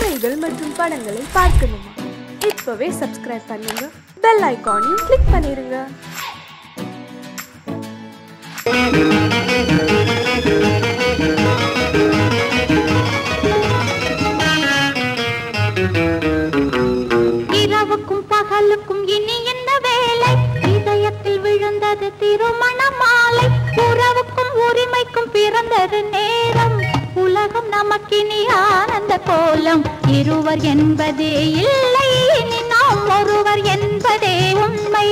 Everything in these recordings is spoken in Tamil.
கதைகள் மற்றும் படங்களை பார்க்கணுமா? இப்பவே சப்ஸ்கிரைப் பண்ணுங்க, பெல் ஐகானையும் கிளிக் பண்ணிருங்க. இரவுக்கும் பகலுக்கும் இனி என்ன வேலை? இதயத்தில் விழுந்தது திருமண மாலை. உறவுக்கும் உரிமைக்கும் பிறந்தது நேரம். உலகம் நமக்கினி ஆனந்த கோலம். இருவர் என்பதே இல்லை, இனி நாம் ஒருவர் என்பதே உண்மை.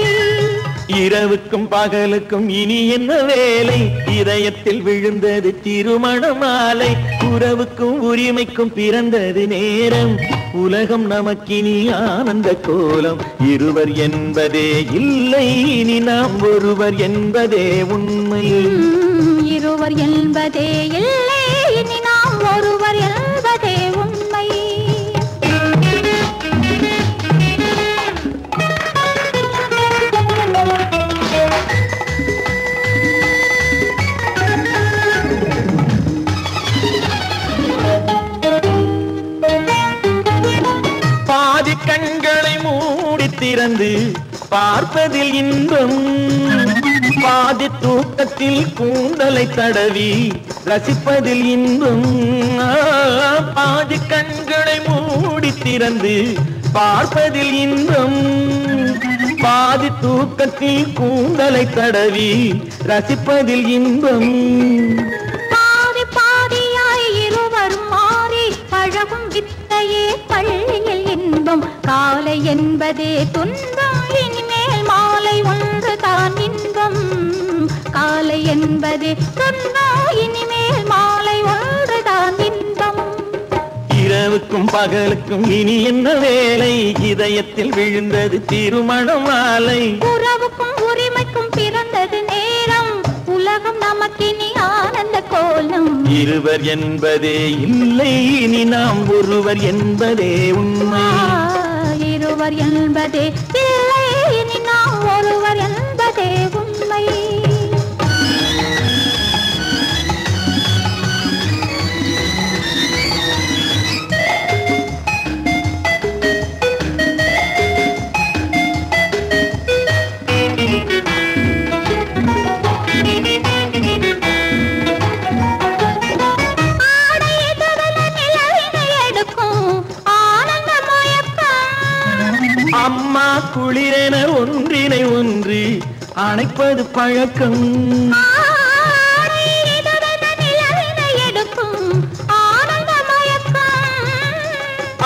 இரவுக்கும் பகலுக்கும் இனி என்ன வேலை? இதயத்தில் விழுந்தது திருமண மாலை. உறவுக்கும் உரிமைக்கும் பிறந்தது நேரம். உலகம் நமக்கினி ஆனந்த கோலம். இருவர் என்பதே இல்லை, இனி நாம் ஒருவர் என்பதே உண்மை. இருவர் என்பதே இல்லை, இனி நாம் ஒருவர் என்பதே உண்மை. பாதி கண்களை மூடி திறந்து பார்ப்பதில் இன்பம். பாதி தூக்கத்தில் கூந்தலை தடவி ரசிப்பதில் இன்பம். பாதி கண்களை மூடி திறந்து பார்ப்பதில் இன்பம். பாதி தூக்கத்தில் கூந்தலை தடவி ரசிப்பதில் இன்பம். பாதி பாதியாய் இருவர் மாறி பழகும் வித்தையே பள்ளியில் இன்பம். காலை என்பதே துன்பம், இனிமேல் மாலை ஒன்று தான் இன்பம். காலை என்பதே துன்பம், இனிமேல் மாலை ஒன்று தான் இன்பம். இரவுக்கும் பகலுக்கும் இனி என்ன வேலை? இதயத்தில் விழுந்தது திருமண மாலை. உறவுக்கும் உரிமைக்கும் பிறந்தது நேரம். உலகம் நமக்கினி ஆனந்த கோலம். இருவர் என்பதே இல்லை, இனி நாம் ஒருவர் என்பதே உண்மை. இருவர் என்பதே இல்லை, இனி நாம் ஒருவர் என்பதே உண்மை. அம்மா குளிரென ஒன்றினை ஒன்று அணைப்பது பழக்கம்.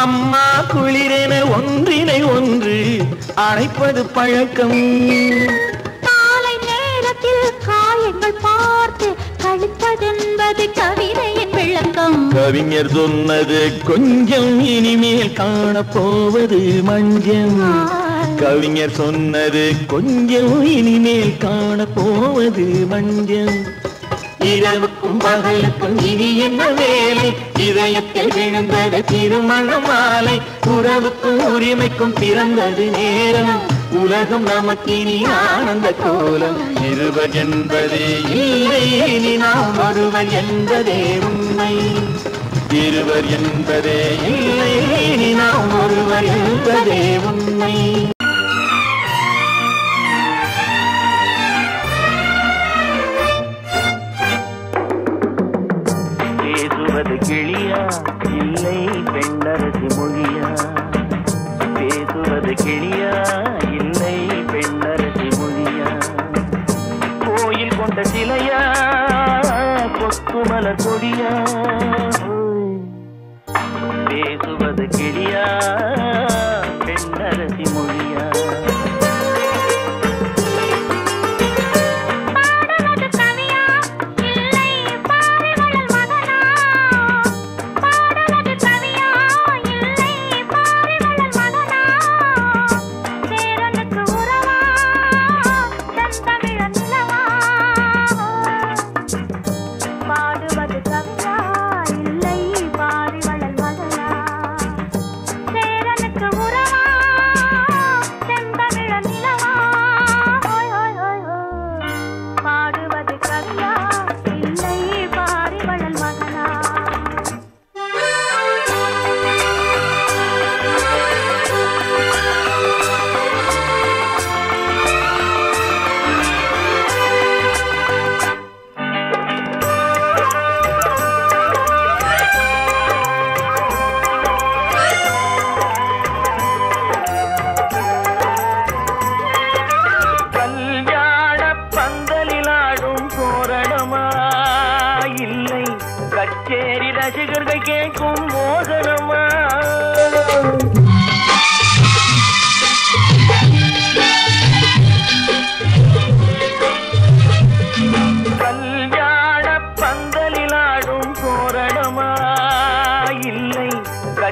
அம்மா குளிரென ஒன்றினை ஒன்று அணைப்பது பழக்கம். காலை நேரத்தில் காயங்கள் பார்த்து கழிப்பதென்பது கவிதையின் விளக்கம். கவிஞர் சொன்னது கொஞ்சம், இனிமேல் காணப்போவது மஞ்சம். கவிஞர் சொன்னது கொஞ்சம், இனிமேல் காணப்போவது மஞ்சம். இரவுக்கும் பகலுக்கும் இனி என்ன வேலை? இதயத்தில் விழுந்தது திருமண மாலை. உறவுக்கும் உரிமைக்கும் பிறந்தது நேரம். உலகம் நமக்கினி ஆனந்த கோலம். இருவர் என்பதே இல்லை, இனி நாம் ஒருவர் என்பதே உண்மை. இருவர் என்பதே இல்லை, இனி நாம் ஒருவர் என்பதே உண்மை. பேசுவது கிளியா இல்லை பெண்ணரசி மொழியா? பேசுவது கிளியா இல்லை பெண்ணரசி மொழியா? கோயில் கொண்ட சிலையா கொத்துமலர் கொடியா? பேசுவது கிளியா பெண்ணரசி மொழியா? பேசுவது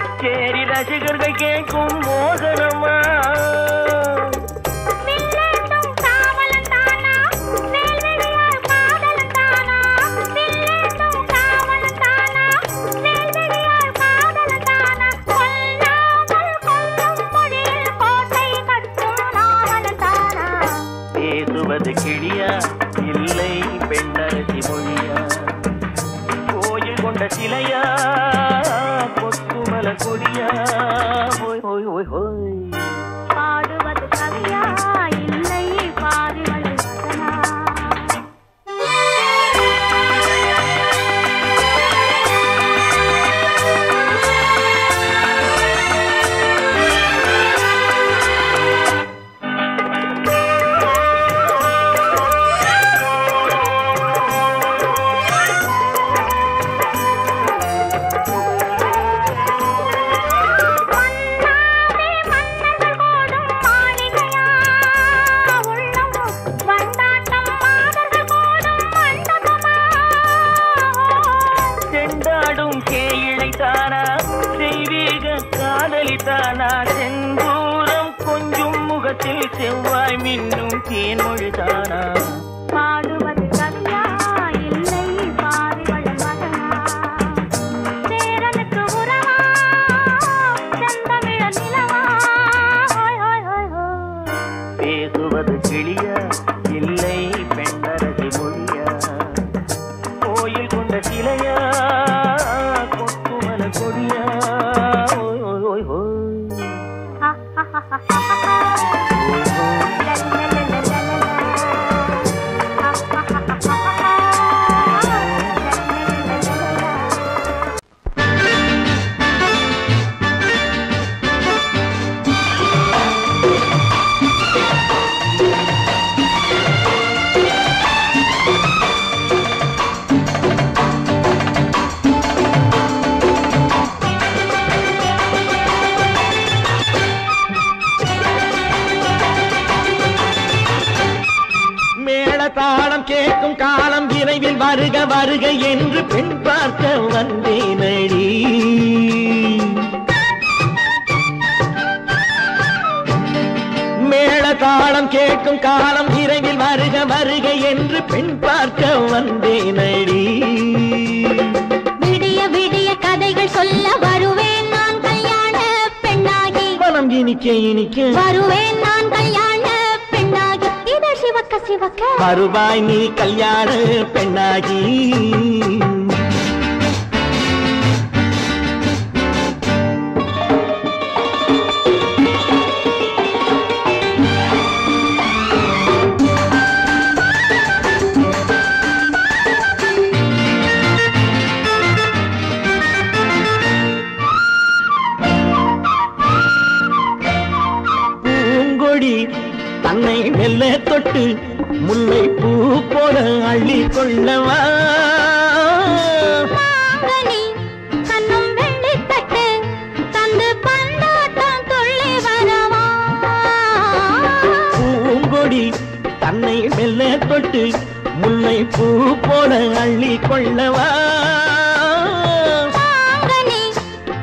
கச்சேரி ரசிகர்கள் கேட்கும் மோகனமா பேசுவது கிளியா இல்லை பெண்ணரசி மொழியா கோயில் கொண்ட சிலையா கொத்துமல கொடியா ஹோய் ஹோய் ஹோய் ஹோய் பாடுவது கவியா இல்லை பாரிவள் வசனா காதலித்தானா செந்தூரம் கொஞ்சம் முகத்தில் செவ்வாய் மின்னும் தேன்மொழிதானா பாடுவது கவியா இல்லை பாரிவள் வசனா சேரனுக்கு உறவா செந்தமிழ நிலவா ஹோய் ஹோய் ஹோய் ஹோய் பேசுவது கிளியா இல்லை பெண்ணரசி மொழியா கோயில் கொண்ட சிலையா கொத்துமல கொடியா தாளம் கேட்கும் காலம் விரைவில் வருக வருக என்று பெண் பார்க்க வந்தேனடி மேள தாளம் கேட்கும் காலம் விரைவில் வருக வருக என்று பெண் பார்க்க வந்தேனடி விடிய விடிய கதைகள் சொல்ல வருவேன் நான் கல்யாண பெண்ணாகி மனம் இனிக்க இனிக்க வருவேன் நான் கல்யாண பெண்ணாகி இதழ் சிவக்க சிவக்க வருவாய் நீ கல்யாண பெண்ணாகி பூங்கொடி தன்னை மெல்ல தொட்டு முல்லை பூ போல அள்ளி கொள்ளவா கண்ணும் வெள்ளி தட்டு தந்து பந்தாட்டம் துள்ளி வரவா பூங்கொடி தன்னை மெல்ல தொட்டு முல்லை பூ போல அள்ளி கொள்ளவா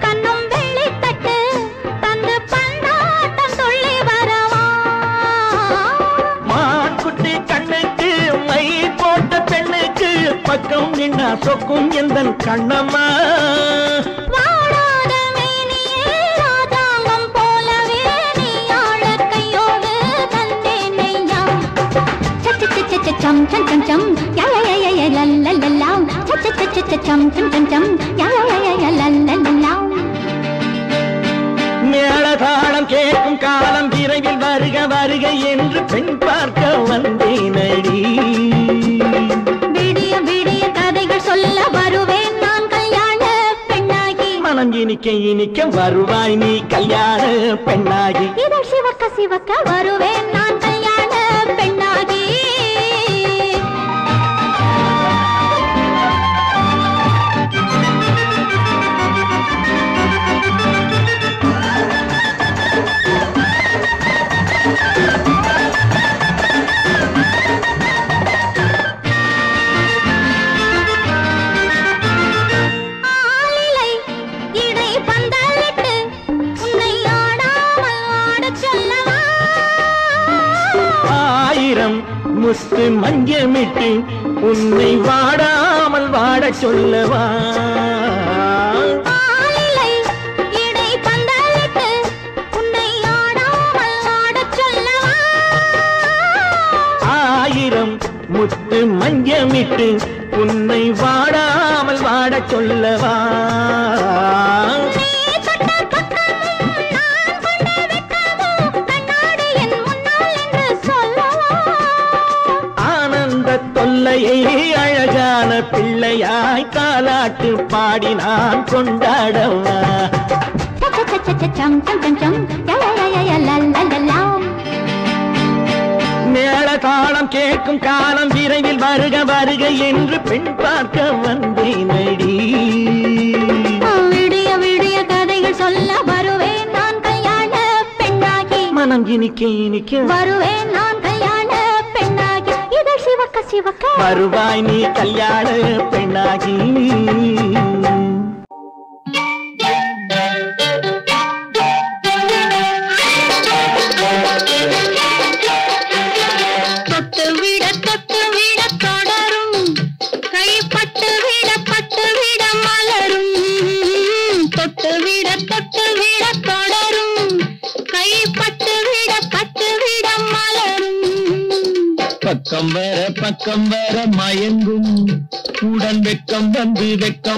கண்ணும் வெள்ளி தட்டு தந்து பந்தாட்டம் துள்ளி வரவா மான்குட்டி கண்ணுக்கு மை போட்ட பெண்ணுக்கு பக்கம் நின்னா சொக்கும் எந்தன் கண்ணம்மா வாடாத மேனியே ராஜாங்கம் போலவே நீ ஆள கையோடு தந்தேன் நெய்யா சச்ச சச்ச சச்சம் சம் சம் சம் யா யா யா யா லல்லல்லா சச்ச சச்ச சச்சம் சம் சம் சம் யா யா யா யா லல்லல்லா மேளதாளம் கேட்கும் காலம் விரைவில் வருக வருக என்று பெண் பார்க்க வந்தேனடி விடிய விடிய கதைகள் சொல்ல வருவேன் நான் கல்யாண பெண்ணாகி மனம் இனிக்க இனிக்க வருவாய் நீ கல்யாண பெண்ணாகி இதழ் சிவக்க சிவக்க வருவேன் நான் கல்யாண பெண்ணாகி ஆலிலை இடை பந்தலிட்டு முத்து மஞ்சமிட்டு உன்னை வாடாமல் வாட சொல்லவா முத்து மஞ்சமிட்டு உன்னை வாடாமல் வாட சொல்லவா ஆனந்த தொல்லையை அழகான பிள்ளையாய் தாலாட்டு பாடி நான் கொண்டாடவா மேள தாளம் கேட்கும் காலம் விரைவில் வருக வருக என்று பெண் பார்க்க வந்தேனடி விடிய விடிய கதைகள் சொல்ல வருவேன் நான் கல்யாண பெண்ணாகி மனம் இனிக்க இனிக்க வருவேன் நான் கல்யாண பெண்ணாகி இதழ் சிவக்க சிவக்க வருவாய் நீ கல்யாண பெண்ணாகி பக்கம் வர மயங்கும் உடன் வெக்கம்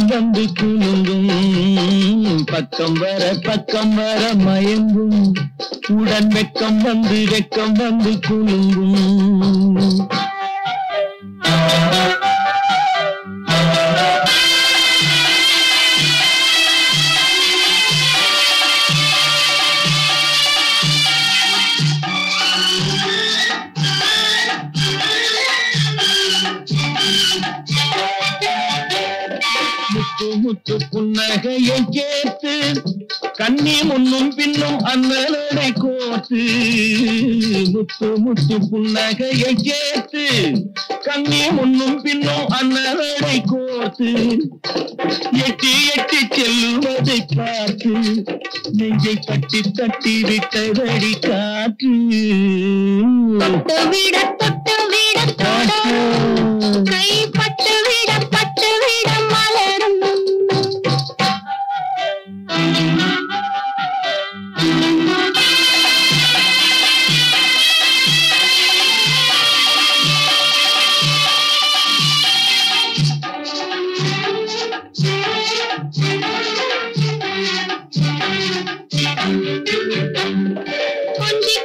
வந்து குலுங்கும் பக்கம் வர மயங்கும் உடன் வெக்கம் வந்து குலுங்கும் முத்து புன்னகையை கேட்டு கண்ணி முன்னும் பின்னும் அண்ணலடை கோத்து முத்து புன்னகையை கேட்டு கண்ணி முன்னும் பின்னும் அண்ணலடை கோத்து எட்டி எட்டி செல்லுவதை பார்த்து நெஞ்சை தட்டி தட்டி விட்டதடி காற்று தொட்டு விட கை பட்டு விட மலரும்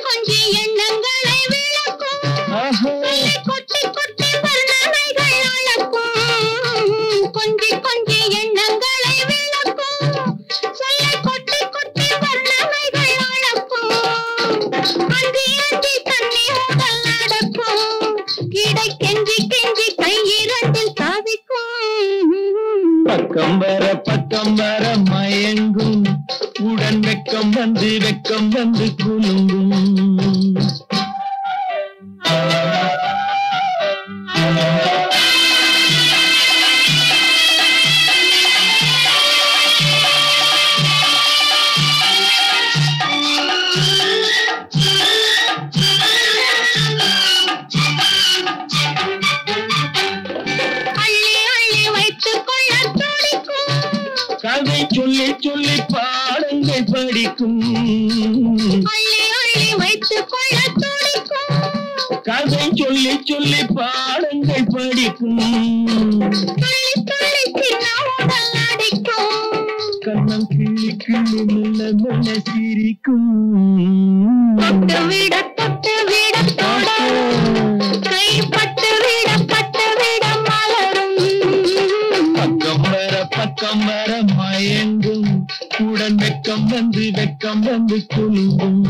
கொஞ்சி எண்ணங்களை விளக்கும் கொட்டி கொட்டி வர்ணனைகள் அளக்கும் கொஞ்சி எண்ணங்களை விளக்கும் சொல்ல கொட்டி கொட்டி வர்ணனைகள் அளக்கும் அந்தி தண்ணி உடல் நடக்கும் இடை கெஞ்சி கை இரண்டில் சாதிக்கும் பக்கம் வர மயங்கும் உடன் வெக்கம் வந்து குலுங்கும் கதை சொல்லி பாடங்கள் படிக்கும் வைத்துக் கொள்ள துடிக்கும் கதை சொல்லி பாடங்கள் படிக்கும் கண்ணம் கிள்ளி மெல்ல சிரிக்கும் தொட்டு விட கை பட்டு விட மலரும் பக்கம் வர மயங்கும் உடன் வெக்கம் வந்து குலுங்கும்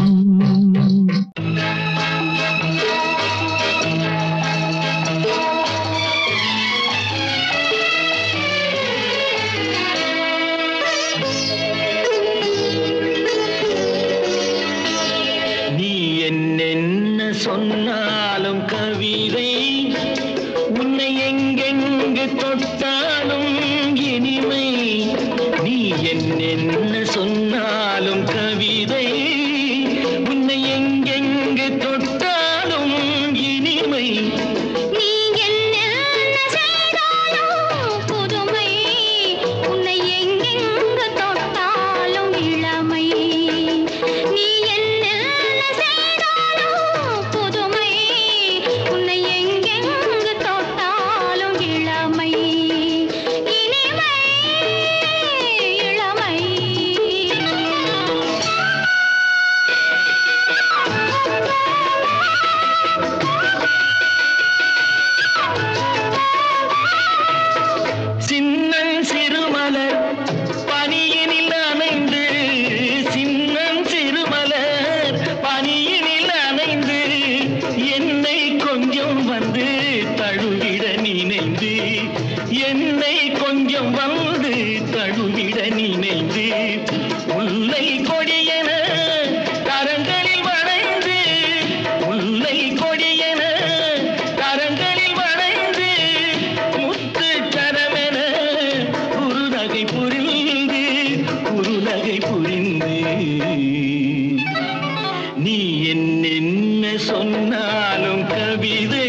நீ என்னென்ன சொன்னாலும் கவிதை உன்னை எங்கெங்கு தொட்டாலும் இனிமை நீ என்னென்ன சொன்னாலும் கவிதை உன்னை எங்கெங்கு தொட்டாலும் இனிமை முல்லை கொடியன கரங்களில் வளைந்து முல்லை கொடியன கரங்களில் வளைந்து முத்து கரமென குறுநகை புரிந்து நீ என்ன சொன்னாலும் கவிதை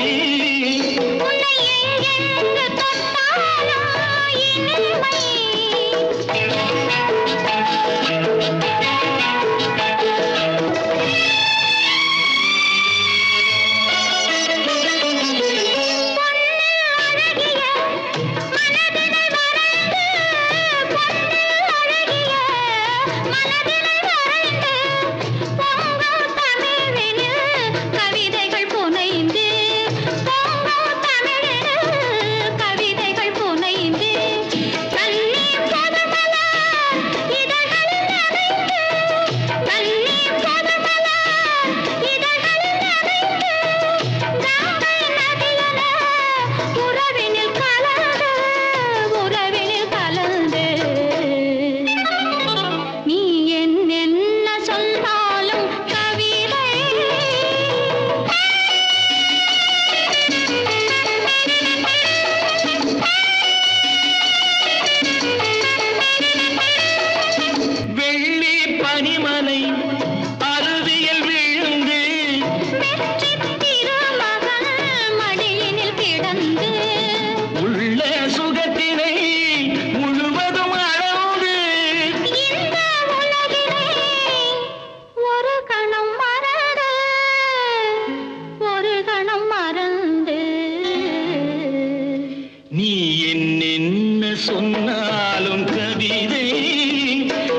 சொன்னாலும் கவிதை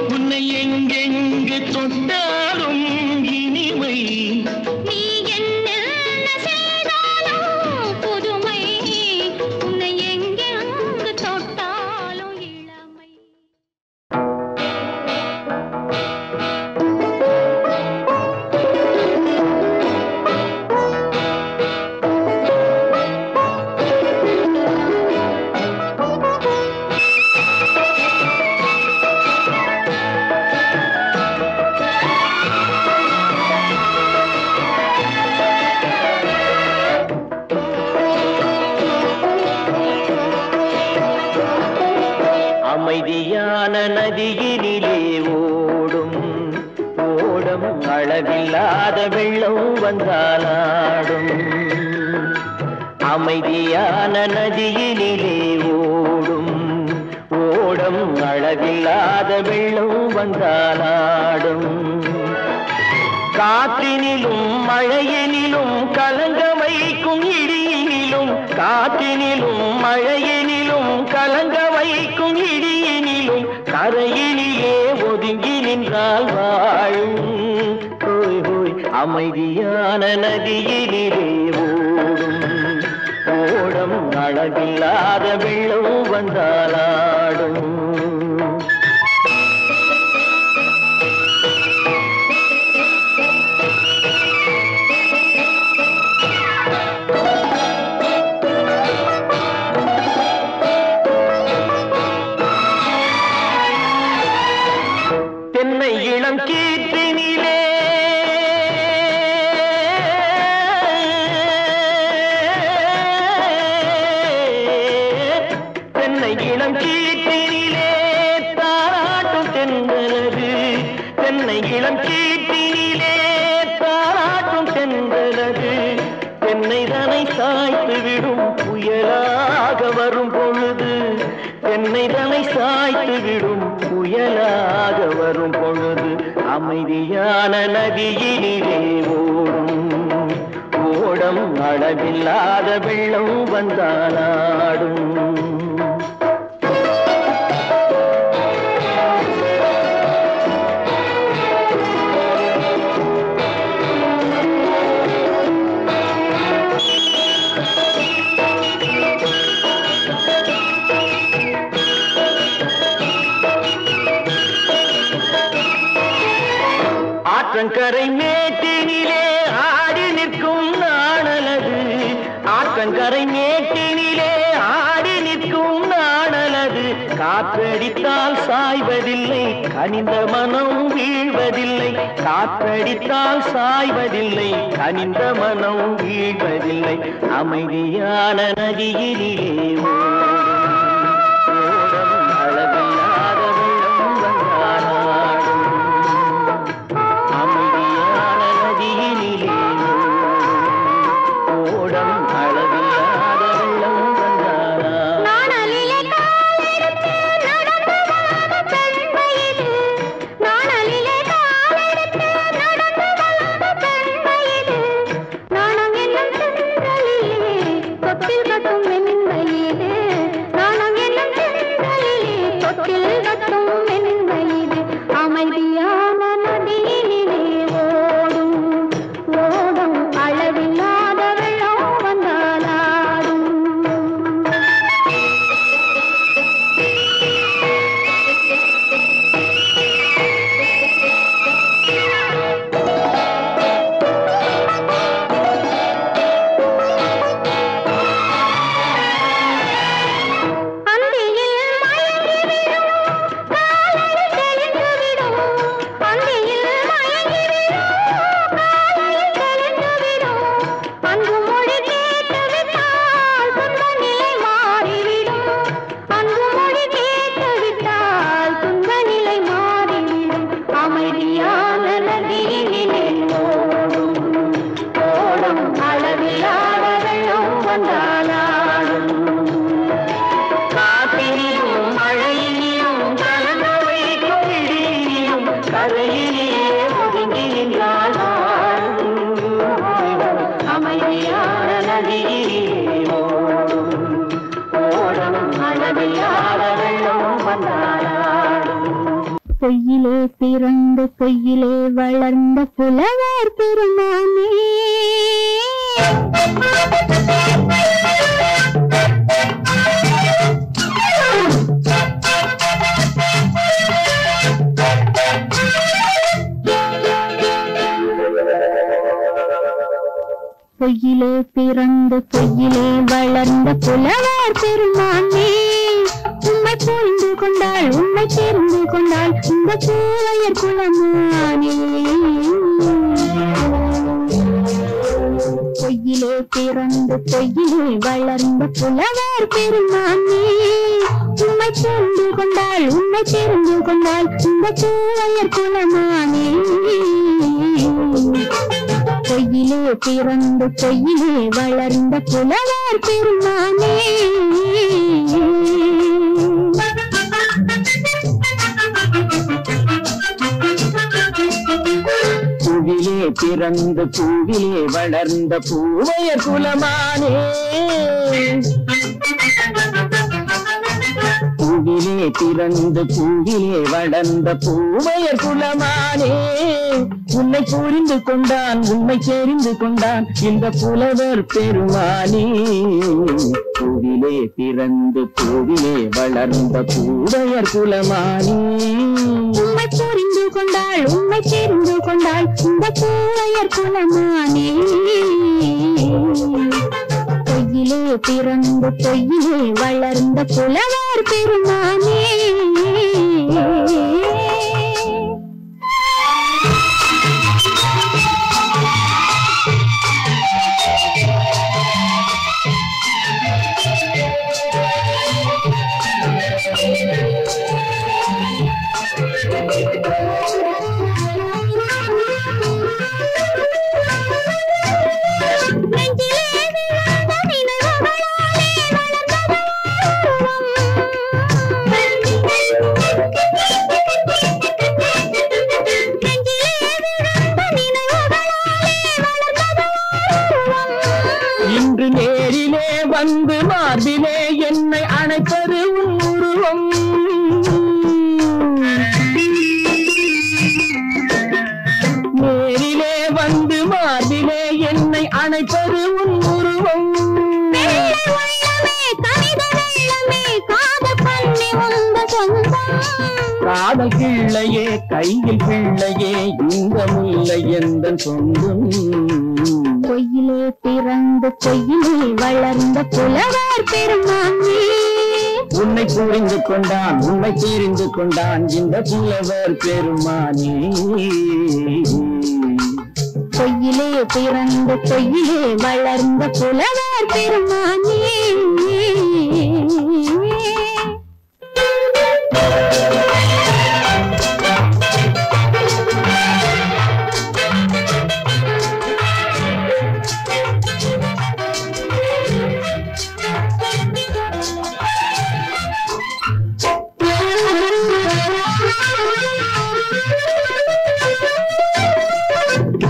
உன்னை எங்கெங்கு தொட்டாலும் இனிமை நீ என்ன செய்தாலும் புதுமை உன்னை எங்கெங்கு தொட்டாலும் இளமை அமைதியான நதியினிலே ஓடும் ஓடம் அளவில்லாத வெள்ளம் வந்தாலாடும் அமைதியான நதியினிலே ஓடும் ஓடம் அளவில்லாத வெள்ளம் வந்தாலாடும் காற்றினிலும் மழையினிலும் கலங்க வைக்கும் இடியினிலும் காற்றினிலும் மழையினிலும் கலங்க வைக்கும் இடியினிலும் கரையினிலே ஒதுங்கி நின்றால் வாழும் ஹோய் ஹோய் அமைதியான நதியினிலே ஓடும் ஓடம் அளவில்லாத வெள்ளம் வந்தாலாடும் தென்னை இளம் கீற்றினிலே தென்னை இளம் கீற்றினிலே தாராட்டும் தென்றலது தென்னை இளம் கீற்றினிலே தாராட்டும் தென்றலது தென்னை தனை சாய்த்து விடும் புயலாக வரும் பொழுது தென்னை தனை சாய்த்து விடும் புயலாக வரும் பொழுது அமைதியான நதியினிலே ஓடும் ஓடம் அளவில்லாத வெள்ளம் வந்தாலாடும் ஆற்றங்கரை மேட்டினிலே ஆடி நிற்கும் நாணலது ஆற்றங்கரை மேட்டினிலே ஆடி நிற்கும் நாணலது காற்றடித்தால் சாய்வதில்லை கனிந்த மனம் வீழ்வதில்லை காற்றடித்தால் சாய்வதில்லை கனிந்த மனம் வீழ்வதில்லை அமைதியான நதியிலே பொய்யிலே பிறந்து பொய்யிலே வளர்ந்த புலவர் பெருமானே பொய்யிலே பிறந்து பொய்யிலே வளர்ந்த புலவர் பெருமானே உண்மை புரிந்து கொண்டால் உண்மை தெரிந்து கொண்டால் இந்த பூவையர் குலமானே பொய்யிலே பிறந்து பொய்யிலே வளர்ந்த புலவர் பெருமானே உண்மை புரிந்து கொண்டால் உண்மை தெரிந்து கொண்டால் இந்த பூவையர் குலமானே பொய்யிலே பிறந்து பொய்யிலே வளர்ந்த புலவர் பெருமானே பூவிலே பிறந்து பூவிலே வளர்ந்த பூவையர் குலமானே பூவிலே பிறந்து பூவிலே வளர்ந்த பூவையர் குலமானே உன்னை புரிந்து கொண்டான் உண்மை தெரிந்து கொண்டான் இந்த புலவர் பெருமானே பூவிலே பிறந்து பூவிலே வளர்ந்த பூவையர் குலமானே உண்மை புரிந்து கொண்டாள் உண்மை தெரிந்து கொண்டாள் இந்த பூவையர் குலமானே பொய்யிலே பிறந்து பொய்யிலே வளர்ந்த புலவர் பெருமானே இன்று நேரிலே வந்து மார்பிலே என்னை அணைப்பது உன் உருவம் நேரிலே வந்து மார்பிலே என்னை அணைப்பது உன் உருவம் காதல் கிள்ளையே கையில் பிள்ளையே இந்த முல்லை எந்த சொந்தம் பொய்யிலே பிறந்து பொய்யிலே வளர்ந்த புலவர் பெருமானே உன்னை புரிந்து கொண்டான் உண்மை தெரிந்து கொண்டான் இந்த புலவர் பெருமானே. பொய்யிலே பிறந்த பொய்யிலே வளர்ந்த புலவர் பெருமானே.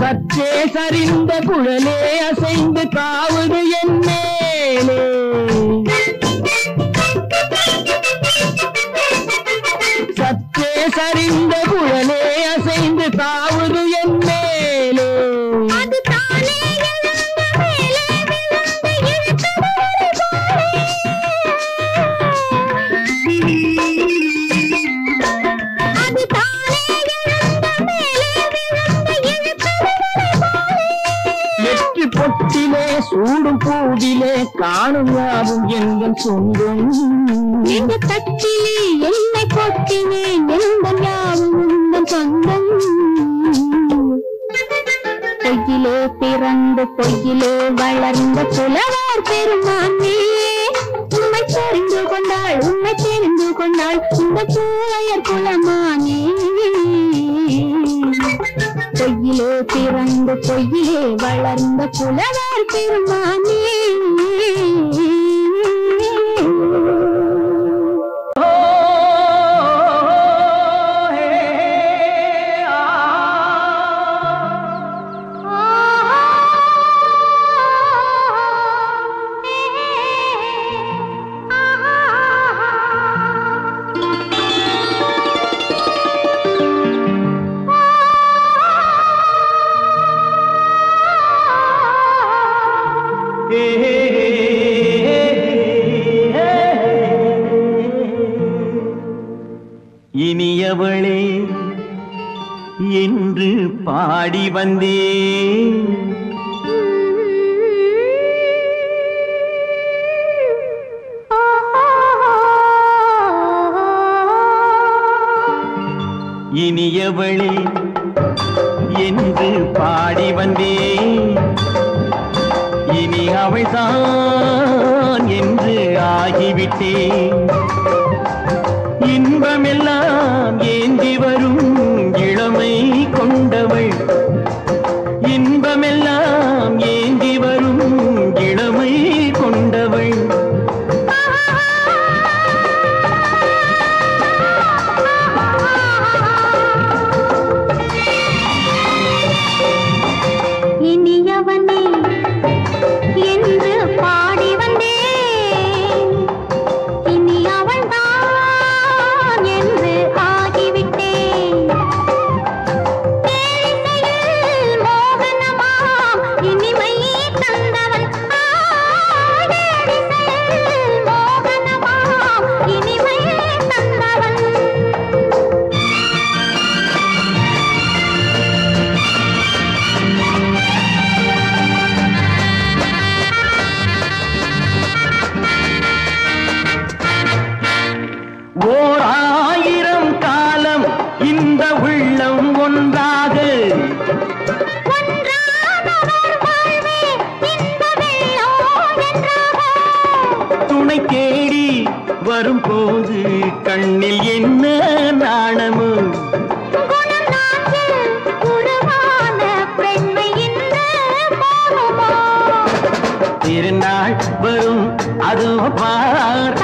சற்றே சரிந்த குழலே அசைந்து காவுது என் மேலே. சற்றே சரிந்த குழலே அசைந்து காவுது என் மேலே. பொட்டிலே சூடும் பூவிலே காணும் யாவும் எங்கள் சொந்தம். இந்த தட்டிலே என்னை கொட்டினேன் எங்கள் யாவும் உங்கள் சொந்தம். பொய்யிலே பிறந்த பொய்யிலே வளர்ந்த புலவர் பெருமானே. உண்மை தெரிந்து கொண்டாள் உண்மை தெரிந்து கொண்டாள் இந்த புலையர் குலமானே. பொய்யிலே பிறந்த பொய்யிலே வளர்ந்த புலவர் பெருமானே. இனியவளே என்று பாடி வந்தேன். இனியவளே என்று பாடி வந்தேன். இனி அவள்தான் என்று ஆகிவிட்டேன். இன்பமெல்லாம் ஏந்தி வரும் இளமை கொண்டவள். இன்பமெல்லாம் ஏந்தி வரும் இளமை கொண்டவள். இனியவனே என்று பாடி வந்தேன். இனி அவள்தான் என்று ஆகிவிட்டேன். தேனிசையில் மோகனமாம் இனிமை தந்தவன். தேனிசையில் மோகனமாம் இனிமை தந்தவன். ஓர் ஆயிரம் காலம் இந்த உள்ளம் ஒன்றாக துணை தேடி வரும்போது கண்ணில் என்ன நாணமோ. திருநாள் வரும் அதோ பார்.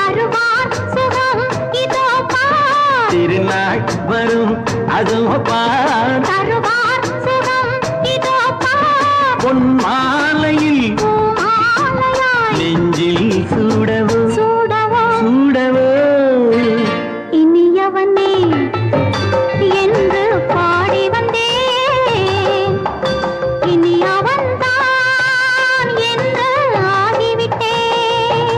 திருநாள் வரும் அதோ பார். பொன் மாலையில் நெஞ்சில் சூடவோ சூடவோ. இனியவனே என்று பாடி வந்தேன். இனி அவன்தான் என்று ஆகிவிட்டேன்.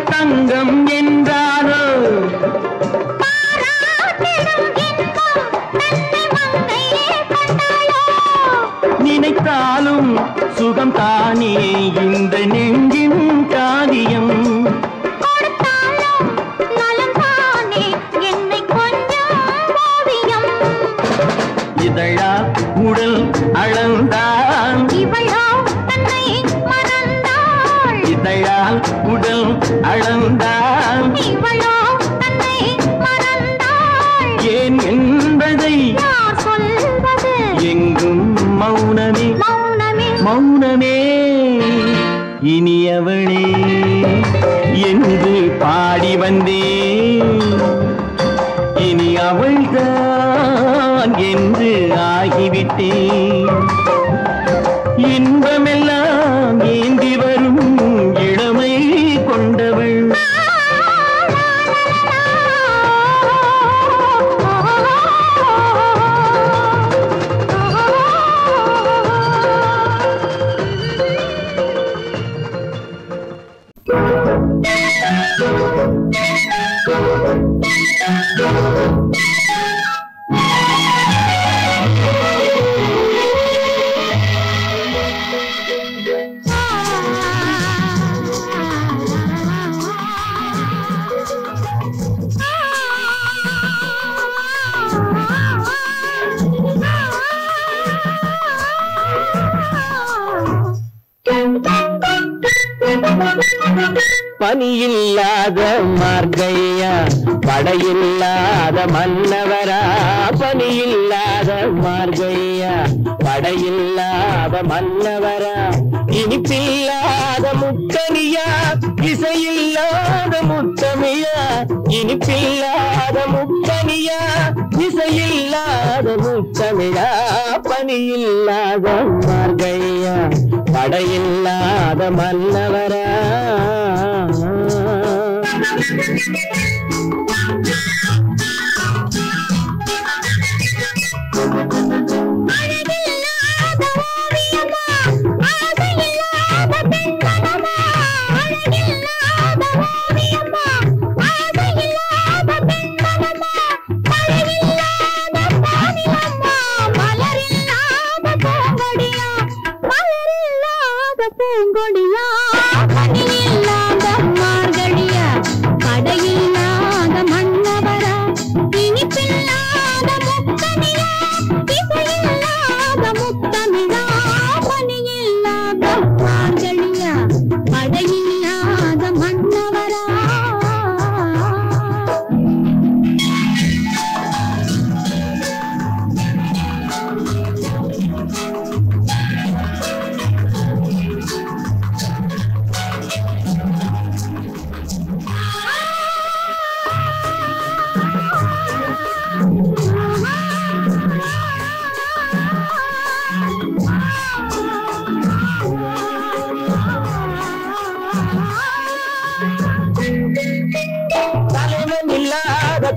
தங்கம் என்றாரோ நினைத்தாலும் சுகம் தானே இந்த நெஞ்சின் காரியம் இதழா உடல் அளந்தான் இதழால் உடல் அளந்தான் ஏன் என்பதை எங்கும் மௌனமே மௌனமே இனியவளே என்று பாடி வந்தேன் இனி அவள்தான் என்று ஆகிவிட்டேன் இன்பமெல்லாம் ஏந்தி வரும் இளமை கொண்டவள் பனியில்லாத மார்கையா படையில்லாத மன்னவரா பனியில்லாத மார்கையா படையில்லாத மன்னவரா இனிப்பில்லாத முக்கனியா இசையில்லாத முத்தமிழா இனிப்பில்லாத முக்கனியா இசையில்லாத முத்தமிழா பனியில்லாத மார்கையா படையில்லாத மன்னவரா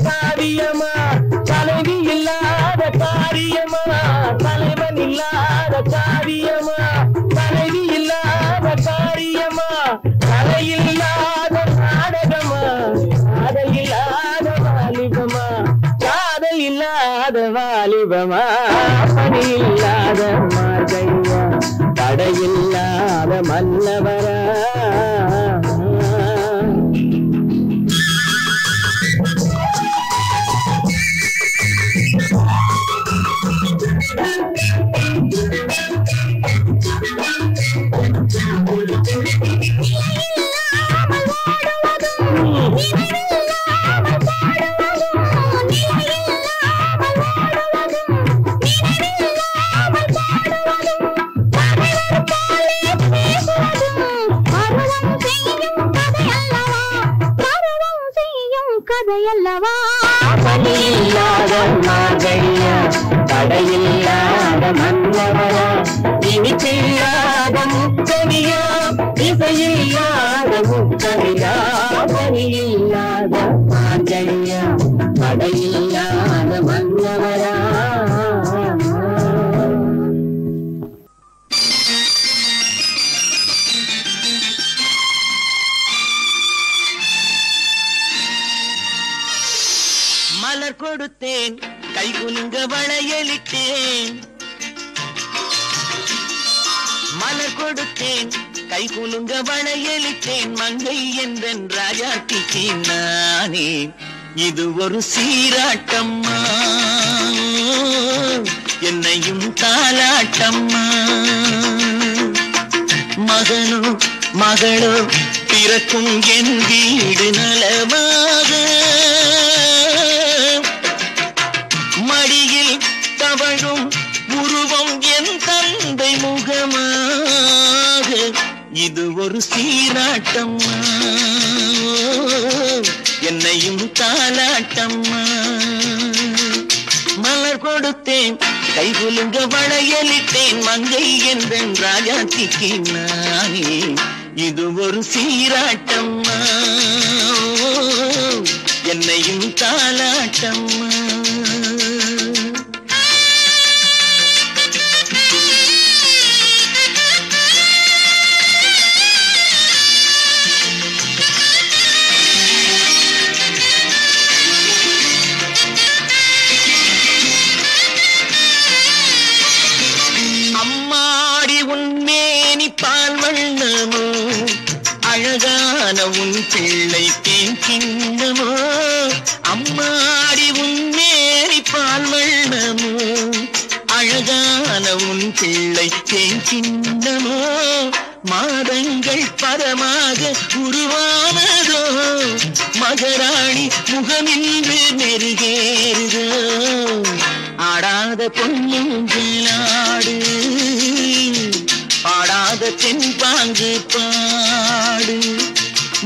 காரியமா தலைவி இல்லாத காரியமா தலைவன் இல்லாத காரியமா தலைவி இல்லாத காரியமா கலையில்லாத நாடகமா காதல் இல்லாத வாலிபமா காதல் இல்லாத வாலிபமா பணி இல்லாத மார்கையா தடையில்லாத மன்னவரா பணியில்லாத மார்கையா தடையில்லாத மன்னவரா இனிப்பில்லாத முத்தமிழா இசையில்லாத முத்தமிழா பணியில்லாத மார்கையா தடையில்லாத மன்னவரா கொடுத்தேன் கைகுலுங்க வளையலிட்டேன் மலர் கொடுத்தேன் கைகுலுங்க வளையலிட்டேன் மங்கை என்றன் ராஜாத்திக்கு நானே இது ஒரு சீராட்டம்மா என்னையும் தாலாட்டம்மா மகனோ மகளோ பிறக்கும் என் வீடு நலமாக மடியில் தவழும் உருவம் என் தந்தை முகமாக இது ஒரு சீராட்டம்மா என்னையும் தாலாட்டம்மா மலர் கொடுத்தேன் கைகுலுங்க வளையலிட்டேன் மங்கை என்றன் ராஜாத்திக்கு நானே இது ஒரு சீராட்டம்மா என்னையும் தாலாட்டம்மா அழகான உன் பிள்ளை தேன் கிண்ணமோ அம்மாடி உன் மேரி பால் வண்ணமோ அழகான உன் பிள்ளை தேன் கிண்ணமோ மாதங்கள் பரமாக உருவானதோ மகராணி முகமின்று மெருகேறுதோ ஆடாத பொன்னுங்களாடு பாடாத தென்பாங்கு பாடு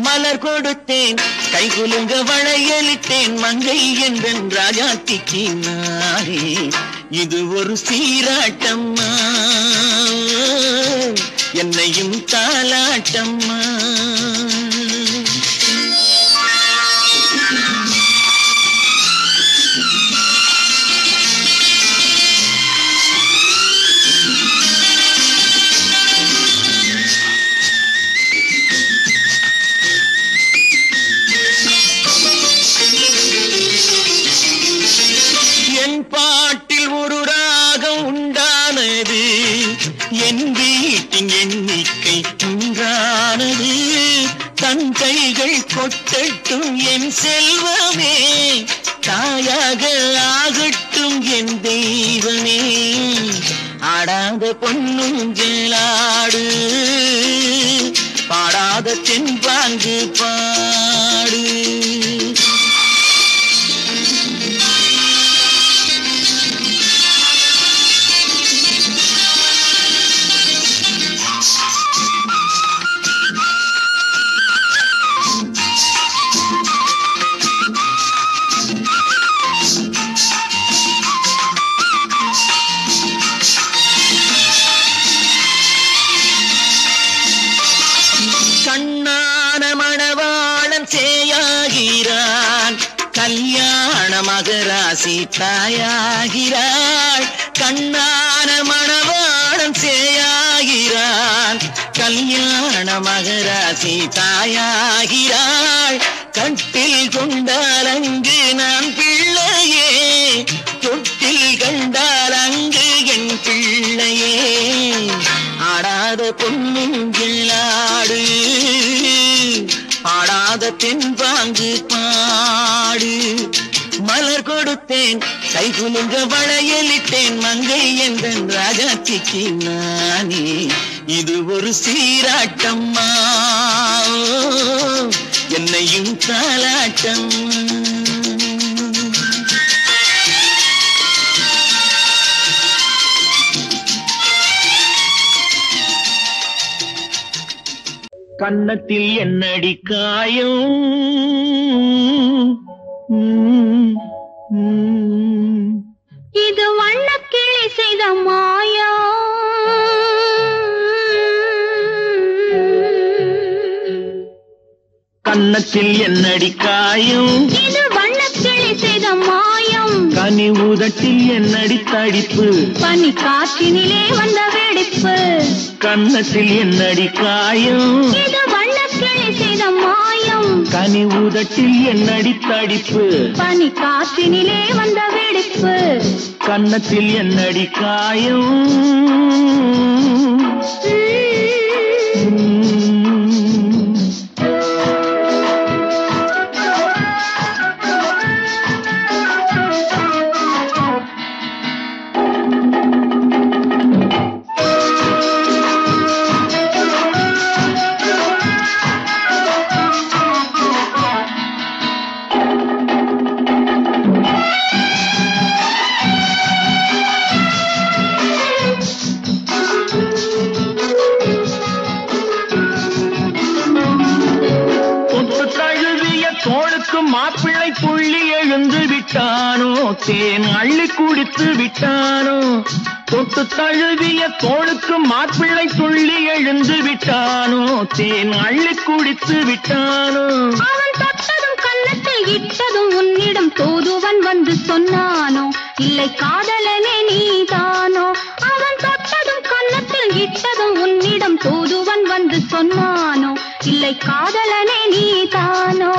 மலர் கொடுத்தேன் கைகுலுங்க வளையலிட்டேன் மங்கை என்றன் ராஜாத்திக்கு நானே இது ஒரு சீராட்டம்மா என்னையும் தாலாட்டம்மா பாட்டில் ஒரு ராகம் உண்டானது என் வீட்டின் எண்ணிக்கை உண்டானது தன் கைகள் கொட்டட்டும் என் செல்வமே தாயாக ஆகட்டும் என் தெய்வமே ஆடாத பொன்னுங்களாடு பாடாத தென்பாங்கு பாடு கல்யாண மகராசி தாயாகிறாள் கண்ணான மணவாளன் சேயாகிறான் கல்யாண மகராசி தாயாகிறாள் கட்டில் கொண்டால் அங்கு நான் பிள்ளையே தொட்டில் கண்டால் அங்கு என் பிள்ளையே ஆடாத பொன்னுங்களாடு பாடாத தென்பாங்கு பாடு மலர் கொடுத்தேன் கைகுலுங்க வளையலிட்டேன் மங்கை என்றன் ராஜாத்திக்கு நானே இது ஒரு சீராட்டம்மா என்னையும் தாலாட்டம்மா கன்னத்தில் என்னடி காயம் இது வண்ணக்கிளி செய்த மாயா கன்னத்தில் என்னடி காயம் இது வண்ணக்கிளி செய்த மாயம் கனி உதட்டில் என்னடி தடிப்பு பனி காற்றினிலே வந்த வெடிப்பு கன்னத்தில் என்னடி காயம் இது வண்ணக்கிளி செய்த மாயம் கனி கனி உதட்டில் என்னடி தடிப்பு பனி காற்றினிலே வந்த வெடிப்பு கன்னத்தில் என்னடி காயம் மாப்பிள்ளை புள்ளி எழுந்து விட்டானோ தேன் அள்ளி குடித்து விட்டானோ தொட்டு தழுவிய தோளுக்கு மாப்பிள்ளை துள்ளி எழுந்து விட்டானோ தேன் அள்ளி குடித்து விட்டானோ அவன் தொட்டதும் கன்னத்தில் இட்டதும் உன்னிடம் தூதுவன் வந்து சொன்னானோ இல்லை காதலனே நீதானோ அவன் தொட்டதும் கன்னத்தில் இட்டதும் உன்னிடம் தூதுவன் வந்து சொன்னானோ இல்லை காதலனே நீதானோ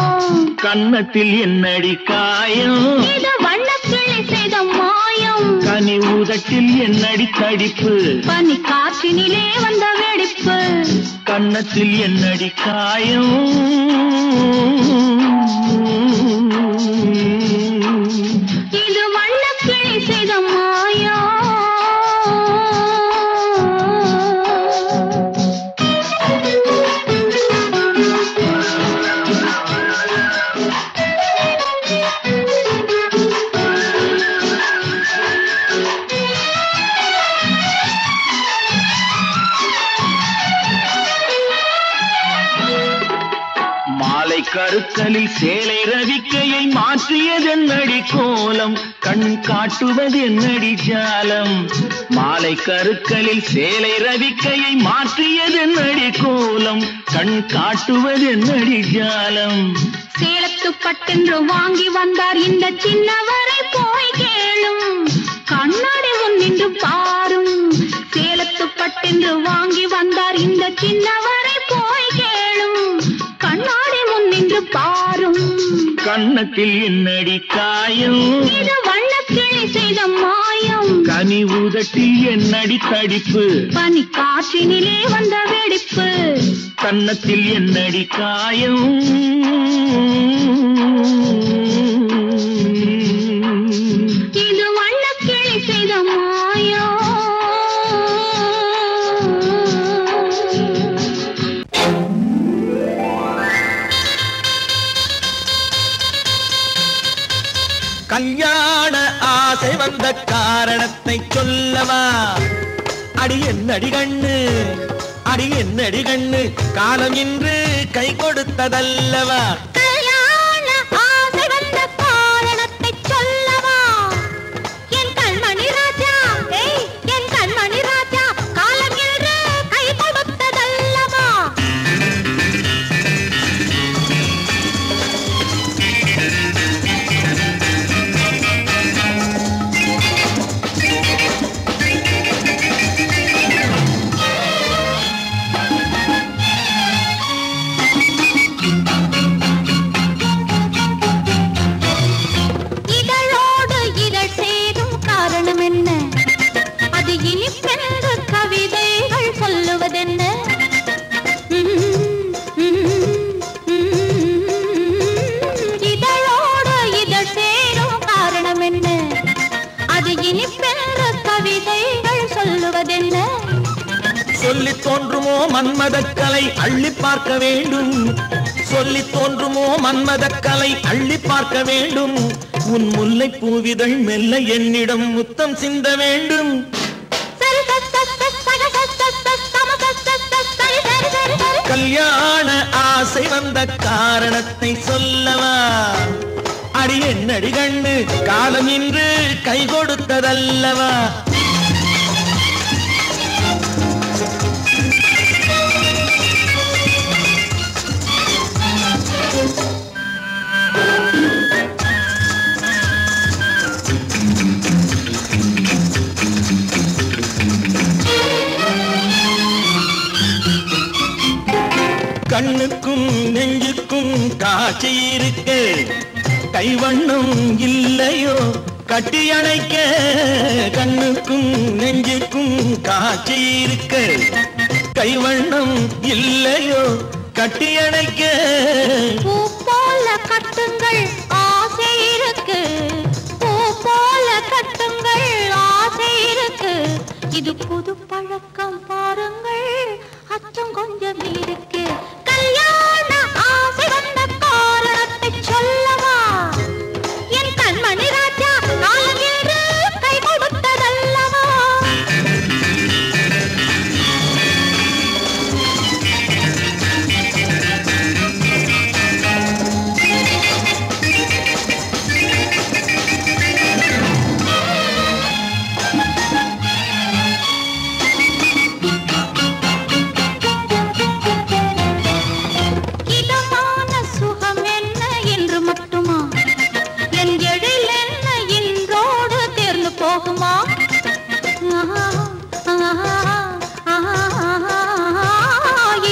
கன்னத்தில் என்னடி காயம் இது வண்ணக்கிளி செய்த மாயம் கனி உதட்டில் என்னடி தடிப்பு பனி காற்றினிலே வந்த வெடிப்பு கன்னத்தில் என்னடி காயம் இது வண்ணக்கிளி செய்த மாயம் கருக்கலில் சேலை ரவிக்கையை மாற்றியதென்னடி கோலம் கண் காட்டுவதென்னடி ஜாலம் மாலை கருக்கலில் சேலை ரவிக்கையை மாற்றியதென்னடி கோலம் கண் காட்டுவதென்னடி ஜாலம் சேலத்து பட்டென்று வாங்கி வந்தார் இந்த சின்னவரை போய் கேளும் கண்ணாடி முன் நின்று பாரும் சேலத்து பட்டென்று வாங்கி வந்தார் இந்த சின்னவரை போய் கேளும் கண்ணாடி முன் நின்று பாரும் கன்னத்தில் என்னடி காயம் இது வண்ணக்கிளி செய்த மாயம் கனி உதட்டில் என்னடி தடிப்பு பனி காற்றினிலே வந்த வெடிப்பு கன்னத்தில் என்னடி காயம் இது வண்ணக்கிளி செய்த மாயம் கல்யாண ஆசை வந்த காரணத்தை சொல்லவா அடி என்னடி கண்ணு அடி என்னடி கண்ணு காலம் இன்று கை கொடுத்ததல்லவா கல்யாண ஆசை வந்த காரணத்தை சொல்லவா என் கண்மணி ராஜா என் கண்மணி ராஜா காலம் இன்று கை கொடுத்ததல்லவா சொல்லி தோன்றுமோ மன்மதக்கலை அள்ளி பார்க்க வேண்டும் சொல்லி தோன்றுமோ மன்மதக்கலை அள்ளி பார்க்க வேண்டும் உன் முல்லை பூவிதழ் மெல்ல என்னிடம் முத்தம் சிந்த வேண்டும் கல்யாண ஆசை வந்த காரணத்தை சொல்லவா அடி என்னடி கண்ணு காலம் இன்று கை கொடுத்ததல்லவா கண்ணு கண்ணுக்கும் நெஞ்சுக்கும் காட்சி இருக்கு கைவண்ணம் இல்லையோ கட்டி அணைக்க கண்ணுக்கும் நெஞ்சுக்கும் காட்சி இருக்கு கைவண்ணம் இல்லையோ கட்டி அணைக்க பூ போல கட்டுங்கள் ஆசை இருக்கு பூ போல கட்டுங்கள் ஆசை இருக்கு இது புது பழக்கம் பாருங்கள் அச்சம் கொஞ்சம் இருக்கு கல்யாண ஆசை வந்த காரணத்தை சொல்லவா என் கண்மணி ராஜா நாளேறு கை கொடுத்ததல்லவா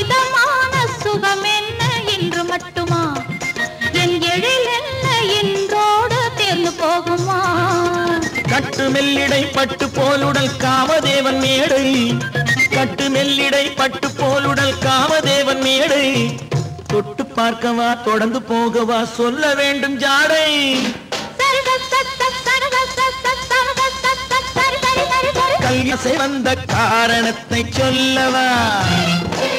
இதமான சுகம் என்ன என்று மட்டுமா என் எழில் என்ன என்றோடு தேர்ந்து போகுமா கட்டு மெல்லிடை பட்டு போலுடல் காமதேவன் மேடை கட்டு மெல்லிடை பட்டு போலுடல் காமதேவன் மேடை தொட்டு பார்க்கவா தொடர்ந்து போகவா சொல்ல வேண்டும் ஜாடை கல்யாசை வந்த காரணத்தை சொல்லவா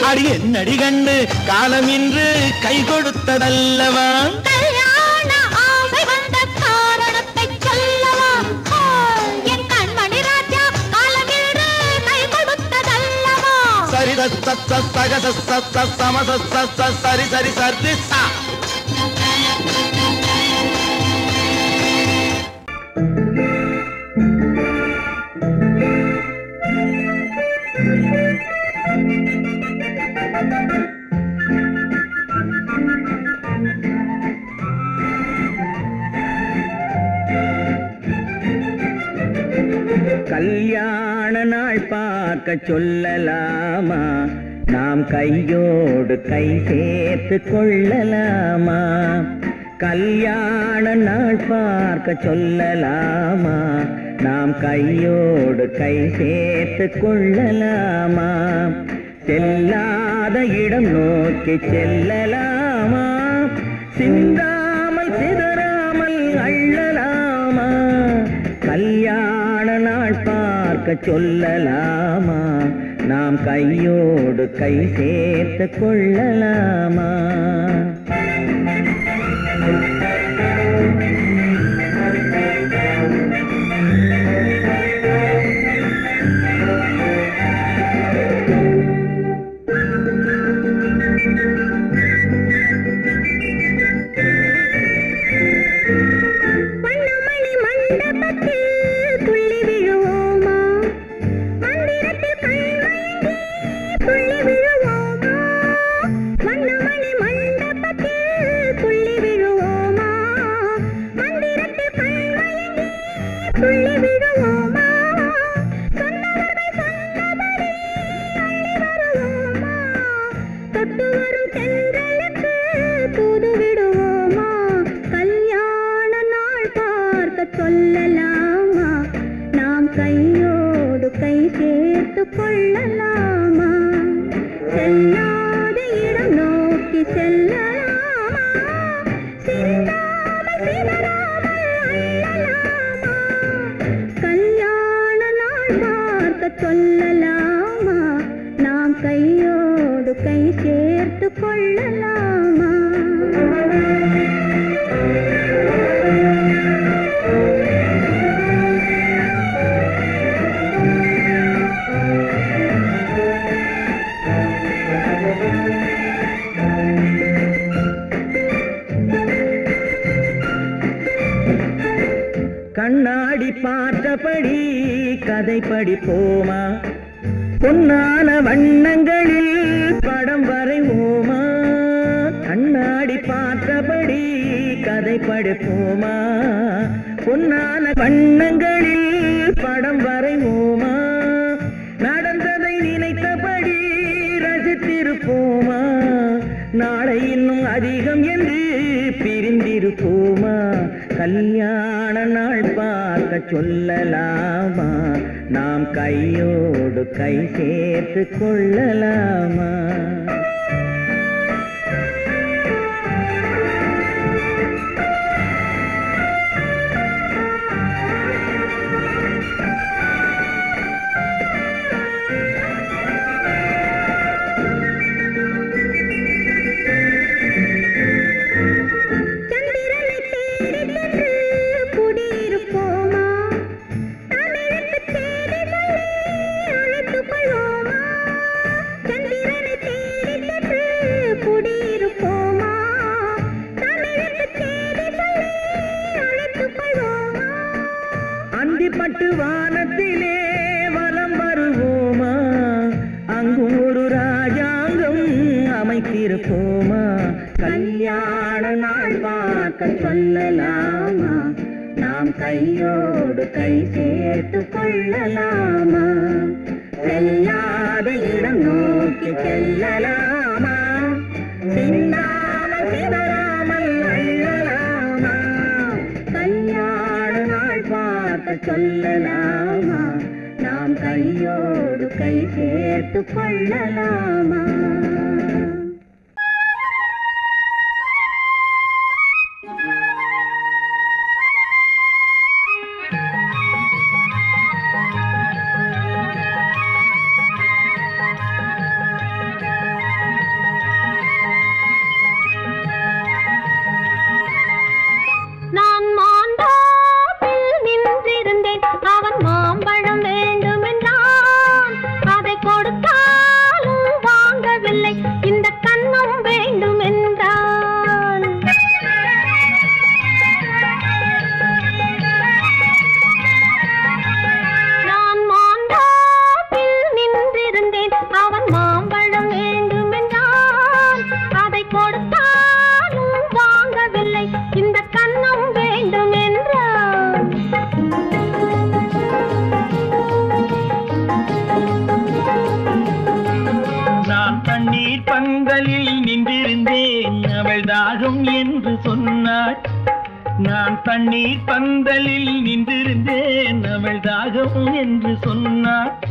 அடி என்னடி கண்டு காலம் இன்று கை கொடுத்ததல்லவா கல்யாண ஆசை வந்த காரணத்தை சொல்லவா என் கண்மணி ராஜா காலம் இன்று கை கொடுத்ததல்லவா சரி சக சம சரி சரி சரி சா கல்யாண நாள் பார்க்க சொல்லலாமா நாம் கையோடு கை சேர்த்து கொள்ளலாமா கல்யாண நாள் பார்க்க சொல்லலாமா நாம் கையோடு கை சேர்த்து கொள்ளலாமா செல்லாத இடம் நோக்கி செல்லலாமா சிந்தாமல் சிதறாமல் அள்ளலாமா கல்யாண நாள் பார்க்க சொல்லலாமா நாம் கையோடு கை சேர்த்து கொள்ளலாமா சொல்லலாமா நாம் கையோடு கை சேர்த்து கொள்ளலாமா செல்லாத இடம் நோக்கி செல்லலாமா சிந்தாமல் சிதறாமல் அள்ளலாமா கல்யாண நாள் பார்க்க சொல்லலாமா நாம் கையோடு கை சேர்த்து கொள்ளலாமா கண்ணாடி பார்த்தபடி கதை படிப்போமா பொன்னான வண்ணங்களில் படம் வரைவோமா கண்ணாடி பார்த்தபடி கதை படிப்போமா பொன்னான வண்ணங்களில் படம் வரைவோமா நடந்ததை நினைத்தபடி ரசித்திருப்போமா நாளை இன்னும் அதிகம் என்று பிரிந்திருப்போமா? கல்யாண நாள் பார்க்க சொல்லலாமா? நாம் கையோடு கை சேர்த்து கொள்ளலாமா? பட்டு வானத்திலே வலம் வருவோமா? அங்கும் ஒரு ராஜாங்கம் அமைத்திருப்போமா? கல்யாண நாள் பார்க்க சொல்லலாமா? நாம் கையோடு கை சேர்த்து கொள்ளலாமா? செல்லாத இடம் நோக்கி செல்லலாமா? சின்னாமல் சிதறாமல் அள்ளலாமா? கல்யாண நாள் பார்க்க சொல்லலாமா? நாம் கையோடு கை சேர்த்து கொள்ளலாமா? நான் தண்ணீர் பந்தலில் நின்றிருந்தேன் அவள் தாகம் என்று சொன்னாள்.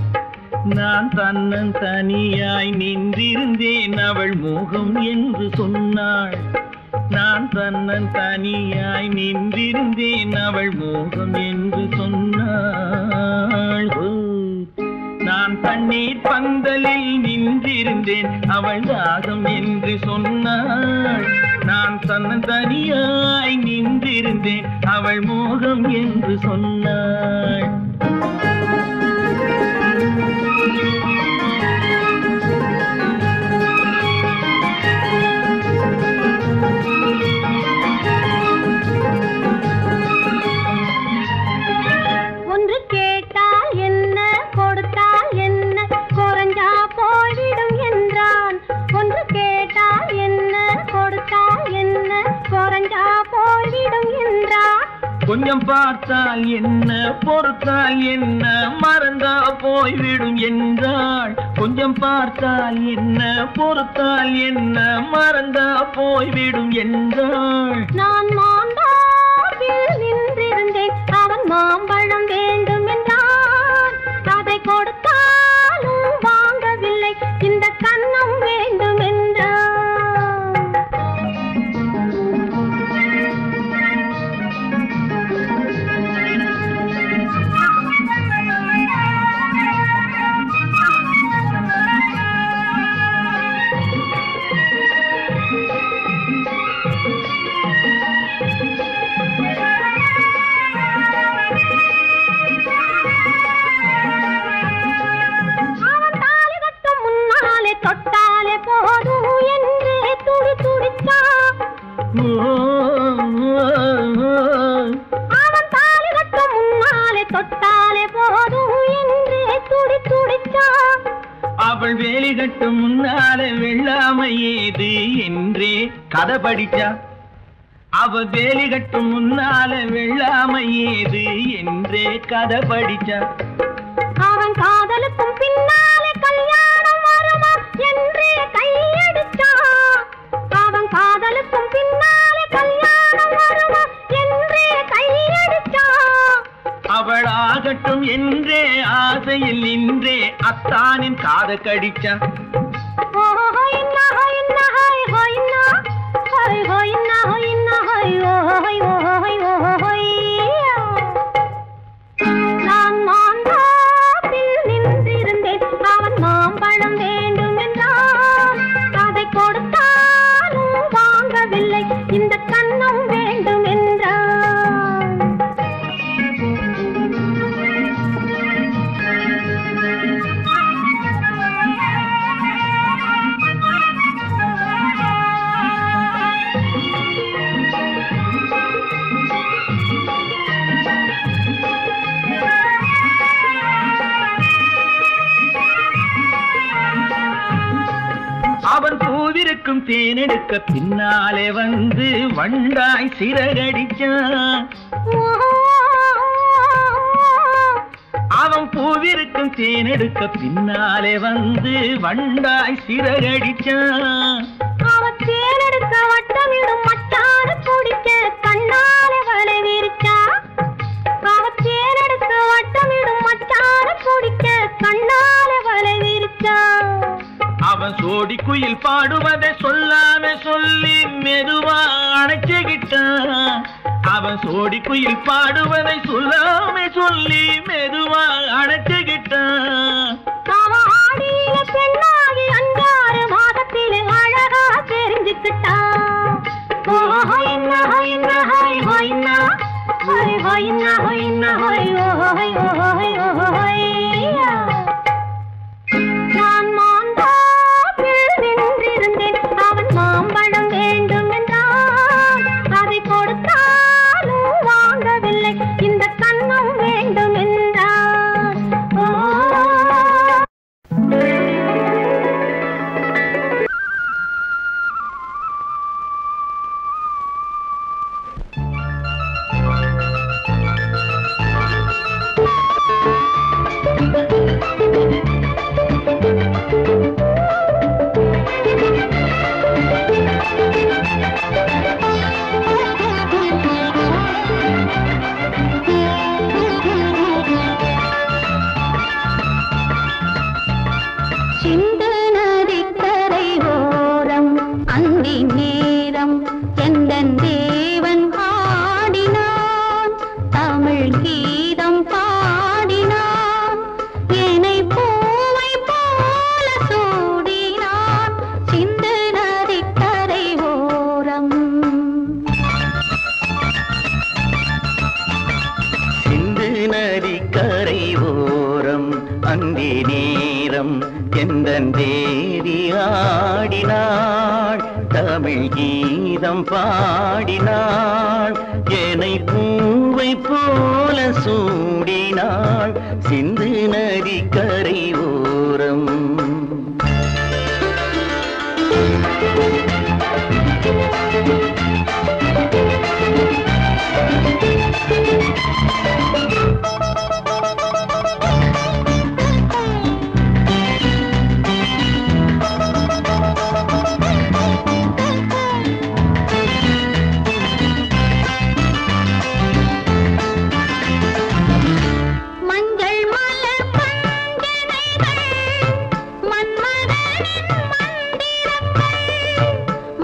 நான் தன்னன் தனியாய் நின்றிருந்தேன் அவள் மோகம் என்று சொன்னாள். நான் தன்னன் தனியாய் நின்றிருந்தேன் அவள் மோகம் என்று சொன்னாள். நான் தண்ணீர் பந்தலில் நின்றிருந்தேன் அவள் தாகம் என்று சொன்னாள். நான் தன்னன் தனியாய் நின்றிருந்தேன் அவள் மோகம் என்று சொன்னாள். ஒன்று கேட்டால் என்ன கொடுத்தால் என்ன குறைஞ்சா போய்விடும் என்றான். ஒன்று கேட்டால் என்ன கொடுத்தால் என்ன குறைஞ்சா போய்விடும் என்றான். கொஞ்சம் பார்த்தால் என்ன பொறுத்தால் என்ன மறந்தா போய்விடும் என்றாள். கொஞ்சம் பார்த்தால் என்ன பொறுத்தால் என்ன மறந்தா போய்விடும் என்றாள். நான் மாந்தாவில் நின்றிருந்தேன் அவன் மாம்பழம் வேண்டும் என்றான். அதை கொடுத்தாலும் வாங்கவில்லை இந்த கன்னம் வேண்டும் என்றான். தொட்டாலே போதும் என்றே துடி துடித்தான். அவன் தாலி கட்டும் முன்னாலே தொட்டாலே போதும் என்றே துடி துடித்தான். அவள் வேலி கட்டும் முன்னாலே வெள்ளாமை ஏது என்றே கதை படிச்சா. அவள் வேலி கட்டும் முன்னாலே வெள்ளாமை ஏது என்றே கதை படிச்சா. அவன் காதலுக்கும் பின்னாலே கல்யாணம் வருமா என்றே கையடிச்சான். ஆகட்டும் என்றே ஆசையில் நின்றே அத்தானின் காத கடிச்சா. நான் மாந்தாப்பில் நின்றிருந்தேன், அவன் மாம்பழம் வேண்டும் என்றான். அதை கொடுத்தாலும் வாங்கவில்லை, இந்த கண்ணம் வேண்டும் என்றான். அவன் பூவிருக்கும் தேனெடுக்க பின்னாலே வந்து வண்டாய் சிறகடிச்சான். அவன் பூவிருக்கும் தேனெடுக்க பின்னாலே வந்து வண்டாய் சிறகடிச்சான். அவன் தேனெடுக்க வட்டமிடும் மச்சான குடிக்க கண்ணாலே வலை விரிச்சா. அவன் தேனெடுக்க வட்டமிடும் மச்சான குடிக்க கண்ணாலே வலை விரிச்சா. அவன் சோடி குயில் பாடுவதை சொல்லாம சொல்லி மெதுவா அணைச்சுக்கிட்டான். அவன் சோடி குயில் பாடுவதை சொல்லாம சொல்லி மெதுவா அணைச்சுக்கிட்டான். அவன் ஆடிய பெண்ணாகி 5-6 மாதத்திலே அழகா தெரிஞ்சுக்கிட்டான். நான் மாந்தாப்பில் நின்றிருந்தேன், அவன் மாம்பழம் வேண்டும் என்றான். அதை கொடுத்தாலும் வாங்கவில்லை, இந்த கண்ணம் வேண்டும் என்றான். சிந்து நதிக்கரை ஓரம் அந்தி நேரம் எந்தன் தேவன் ஆடினான், தமிழ் கீதம் பாடினான், என்னை பூவை போல சூடினான். சிந்து நதிக்கரை ஓரம். சிந்து நதிக்கரை ஓரம் அந்தி நேரம் எந்தன் தேவி ஆடினாள், தமிழ் கீதம் பாடினாள், என்னை பூவை போல சூடினாள். சிந்து நதிக்கரை ஓரம். மஞ்சள் மலர் பஞ்சனைகள், மன்மதனின் மந்திரங்கள்.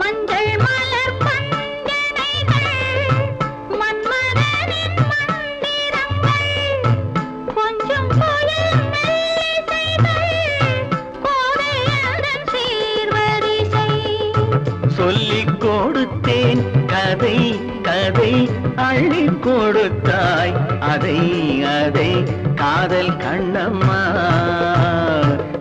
மஞ்சள் மலர் பஞ்சனைகள், மன்மதனின் மந்திரங்கள். கொஞ்சம் புயல் மெல்லிசைகள், கோதையதன் சீர்வரிசை. சொல்லிக் கொடுத்தேன் கதை கதை, அள்ளி கொடுத்தாய் அதை அதை, காதல் கண்ணம்மா.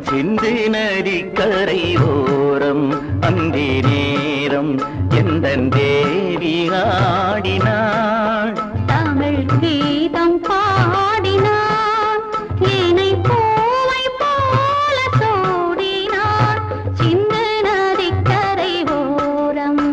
சிந்து நதிக்கரை ஓரம் அந்தி நேரம் எந்தன் தேவி ஆடினாள், தமிழ் கீதம் பாடினான், என்னை பூவை போல சூடினான். சிந்து நதிக்கரை ஓரம்.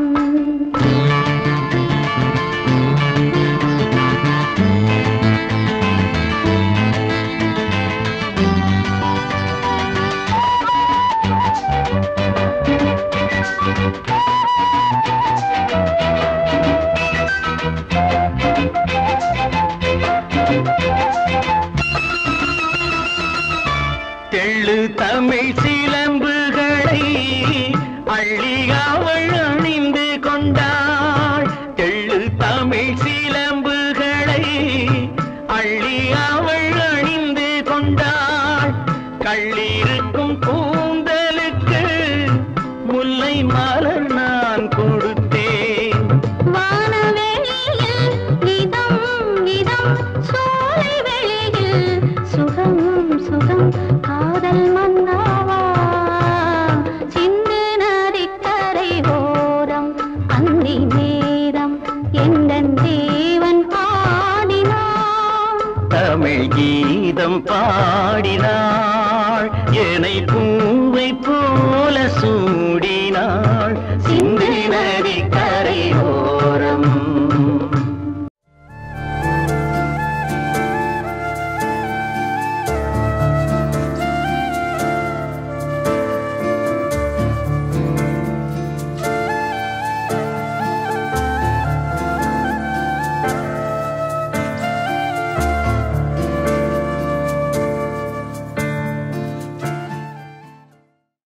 நான் கொடுத்தேன். வானவெளியில் இதம் இதம், சோலை வெளியில் சுகம் சுகம், காதல் மன்னாவா சிந்து நதிக்கரை ஓரம் அந்தி நேரம் எந்தன் தேவன் பாடினான். தமிழ் கீதம் பாடினாள், என்னை பூவை போல